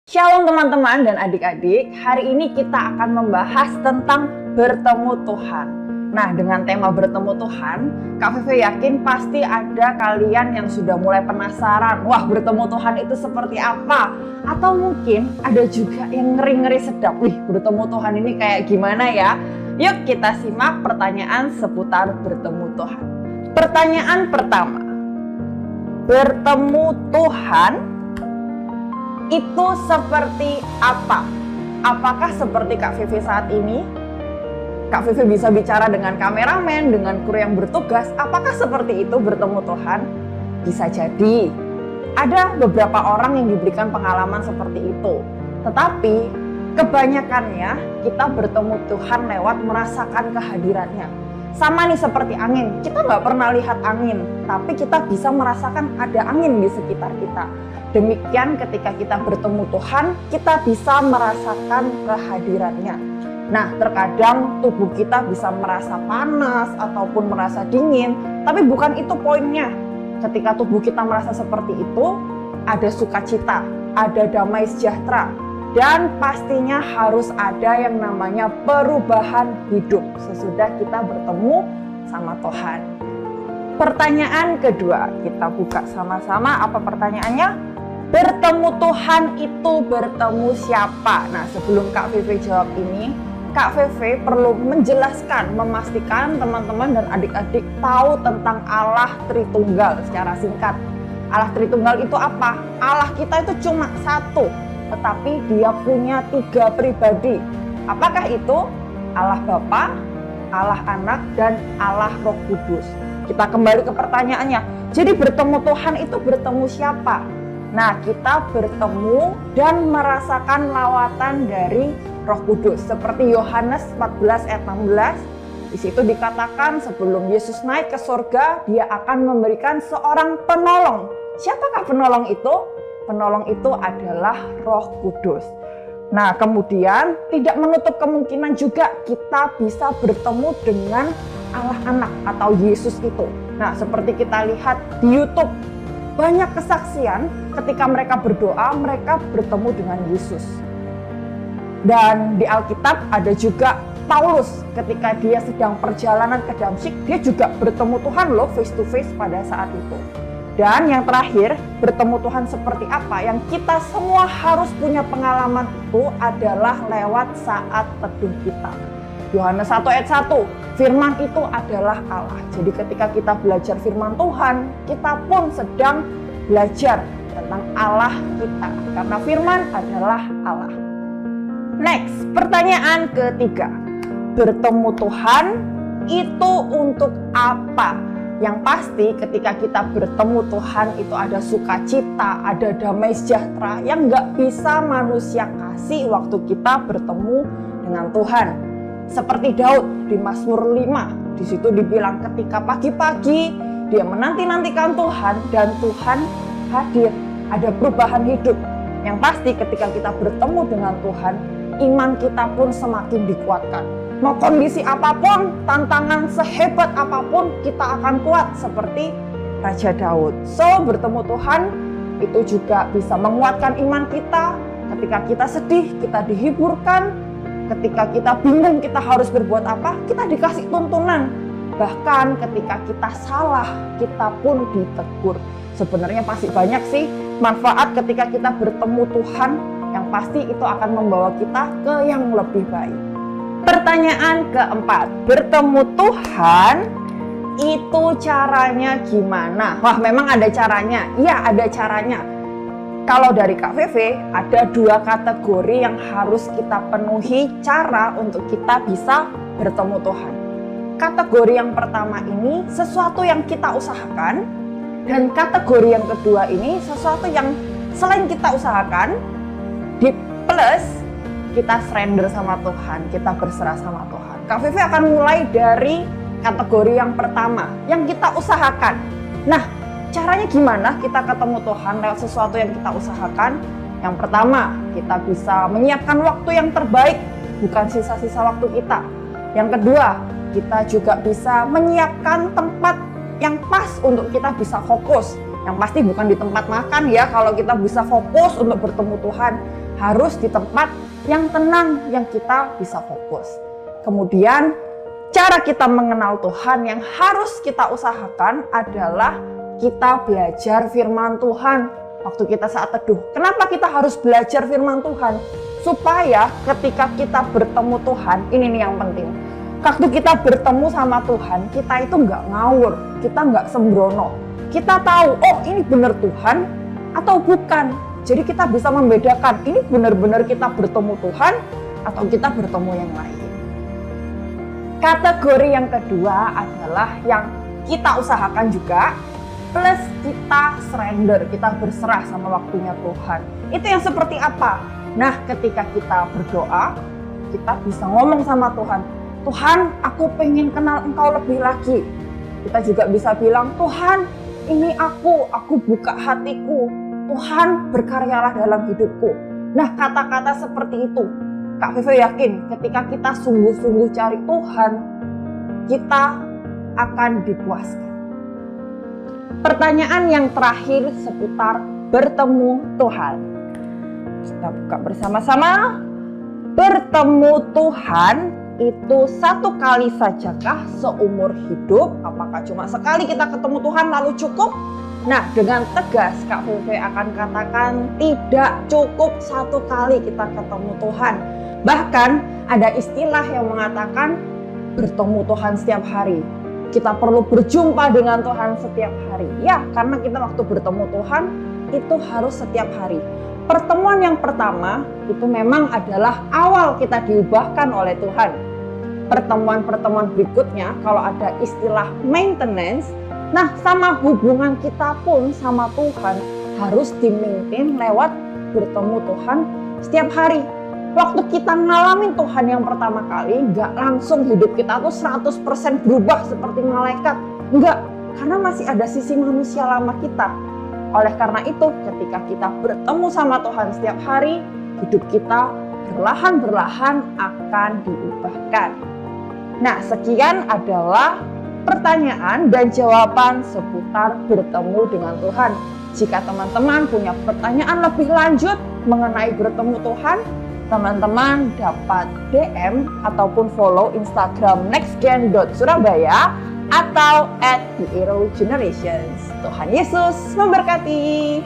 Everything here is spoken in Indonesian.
Shalom teman-teman dan adik-adik, hari ini kita akan membahas tentang bertemu Tuhan. Nah, dengan tema bertemu Tuhan, Kak Vivi yakin pasti ada kalian yang sudah mulai penasaran, wah bertemu Tuhan itu seperti apa? Atau mungkin ada juga yang ngeri-ngeri sedap, wih bertemu Tuhan ini kayak gimana ya? Yuk kita simak pertanyaan seputar bertemu Tuhan. Pertanyaan pertama, bertemu Tuhan itu seperti apa? Apakah seperti Kak Vivi saat ini? Kak Vivi bisa bicara dengan kameramen, dengan kru yang bertugas. Apakah seperti itu bertemu Tuhan? Bisa jadi. Ada beberapa orang yang diberikan pengalaman seperti itu. Tetapi kebanyakannya kita bertemu Tuhan lewat merasakan kehadirannya. Sama nih seperti angin. Kita nggak pernah lihat angin, tapi kita bisa merasakan ada angin di sekitar kita. Demikian ketika kita bertemu Tuhan, kita bisa merasakan kehadirannya. Nah, terkadang tubuh kita bisa merasa panas ataupun merasa dingin, tapi bukan itu poinnya. Ketika tubuh kita merasa seperti itu, ada sukacita, ada damai sejahtera, dan pastinya harus ada yang namanya perubahan hidup sesudah kita bertemu sama Tuhan. Pertanyaan kedua, kita buka sama-sama. Apa pertanyaannya? Bertemu Tuhan itu bertemu siapa? Nah, sebelum Kak Vivi jawab ini, Kak Vivi perlu menjelaskan, memastikan teman-teman dan adik-adik tahu tentang Allah Tritunggal secara singkat. Allah Tritunggal itu apa? Allah kita itu cuma satu, tetapi dia punya 3 pribadi. Apakah itu? Allah Bapa, Allah Anak, dan Allah Roh Kudus. Kita kembali ke pertanyaannya. Jadi bertemu Tuhan itu bertemu siapa? Nah, kita bertemu dan merasakan lawatan dari Roh Kudus. Seperti Yohanes 14 ayat 16, di situ dikatakan sebelum Yesus naik ke surga, dia akan memberikan seorang penolong. Siapakah penolong itu? Penolong itu adalah Roh Kudus. Nah, kemudian tidak menutup kemungkinan juga kita bisa bertemu dengan Allah Anak atau Yesus itu. Nah, seperti kita lihat di YouTube, banyak kesaksian ketika mereka berdoa, mereka bertemu dengan Yesus. Dan di Alkitab ada juga Paulus ketika dia sedang perjalanan ke Damsyik, dia juga bertemu Tuhan loh face to face pada saat itu. Dan yang terakhir, bertemu Tuhan seperti apa yang kita semua harus punya pengalaman itu adalah lewat saat teduh kita. Yohanes 1 ayat 1, firman itu adalah Allah. Jadi ketika kita belajar firman Tuhan, kita pun sedang belajar tentang Allah kita. Karena firman adalah Allah. Next, pertanyaan ketiga. Bertemu Tuhan itu untuk apa? Yang pasti ketika kita bertemu Tuhan itu ada sukacita, ada damai sejahtera yang nggak bisa manusia kasih waktu kita bertemu dengan Tuhan. Seperti Daud di Mazmur 5, di situ dibilang ketika pagi-pagi dia menanti-nantikan Tuhan dan Tuhan hadir, ada perubahan hidup. Yang pasti ketika kita bertemu dengan Tuhan, iman kita pun semakin dikuatkan. Mau kondisi apapun, tantangan sehebat apapun, kita akan kuat seperti Raja Daud. So, bertemu Tuhan itu juga bisa menguatkan iman kita. Ketika kita sedih, kita dihiburkan. Ketika kita bingung kita harus berbuat apa, kita dikasih tuntunan. Bahkan ketika kita salah, kita pun ditegur. Sebenarnya pasti banyak sih manfaat ketika kita bertemu Tuhan, yang pasti itu akan membawa kita ke yang lebih baik. Pertanyaan keempat, bertemu Tuhan itu caranya gimana? Wah, memang ada caranya. Iya, ada caranya. Kalau dari Kak Vivi, ada 2 kategori yang harus kita penuhi cara untuk kita bisa bertemu Tuhan. Kategori yang pertama ini sesuatu yang kita usahakan, dan kategori yang kedua ini sesuatu yang selain kita usahakan, di plus kita surrender sama Tuhan, kita berserah sama Tuhan. Kak Vivi akan mulai dari kategori yang pertama, yang kita usahakan. Nah, caranya gimana kita ketemu Tuhan lewat sesuatu yang kita usahakan? Yang pertama, kita bisa menyiapkan waktu yang terbaik, bukan sisa-sisa waktu kita. Yang kedua, kita juga bisa menyiapkan tempat yang pas untuk kita bisa fokus. Yang pasti bukan di tempat makan ya, kalau kita bisa fokus untuk bertemu Tuhan. harus di tempat yang tenang, yang kita bisa fokus. Kemudian cara kita mengenal Tuhan yang harus kita usahakan adalah kita belajar firman Tuhan waktu kita saat teduh. Kenapa kita harus belajar firman Tuhan? Supaya ketika kita bertemu Tuhan, ini nih yang penting. Waktu kita bertemu sama Tuhan, kita itu nggak ngawur, kita nggak sembrono. Kita tahu, oh ini benar Tuhan atau bukan. Jadi kita bisa membedakan, ini benar-benar kita bertemu Tuhan atau kita bertemu yang lain. Kategori yang kedua adalah yang kita usahakan juga, plus kita surrender, kita berserah sama waktunya Tuhan. Itu yang seperti apa? Nah, ketika kita berdoa, kita bisa ngomong sama Tuhan, Tuhan, aku pengen kenal Engkau lebih lagi. Kita juga bisa bilang, Tuhan, ini aku buka hatiku. Tuhan, berkaryalah dalam hidupku. Nah, kata-kata seperti itu, Kak Vivi yakin ketika kita sungguh-sungguh cari Tuhan, kita akan dipuaskan. Pertanyaan yang terakhir seputar bertemu Tuhan. Kita buka bersama-sama. Bertemu Tuhan itu satu kali sajakah seumur hidup? Apakah cuma sekali kita ketemu Tuhan lalu cukup? Nah, dengan tegas Kak Vivi akan katakan tidak cukup satu kali kita ketemu Tuhan. Bahkan ada istilah yang mengatakan bertemu Tuhan setiap hari. Kita perlu berjumpa dengan Tuhan setiap hari. Ya, karena kita waktu bertemu Tuhan itu harus setiap hari. Pertemuan yang pertama itu memang adalah awal kita diubahkan oleh Tuhan. Pertemuan-pertemuan berikutnya kalau ada istilah maintenance, nah sama hubungan kita pun sama Tuhan harus di-maintain lewat bertemu Tuhan setiap hari. Waktu kita ngalamin Tuhan yang pertama kali, nggak langsung hidup kita tuh 100% berubah seperti malaikat. Enggak, karena masih ada sisi manusia lama kita. Oleh karena itu, ketika kita bertemu sama Tuhan setiap hari, hidup kita perlahan-perlahan akan diubahkan. Nah, sekian adalah pertanyaan dan jawaban seputar bertemu dengan Tuhan. Jika teman-teman punya pertanyaan lebih lanjut mengenai bertemu Tuhan, teman-teman dapat DM ataupun follow Instagram nextgen.surabaya atau @theerogenerations. Tuhan Yesus memberkati.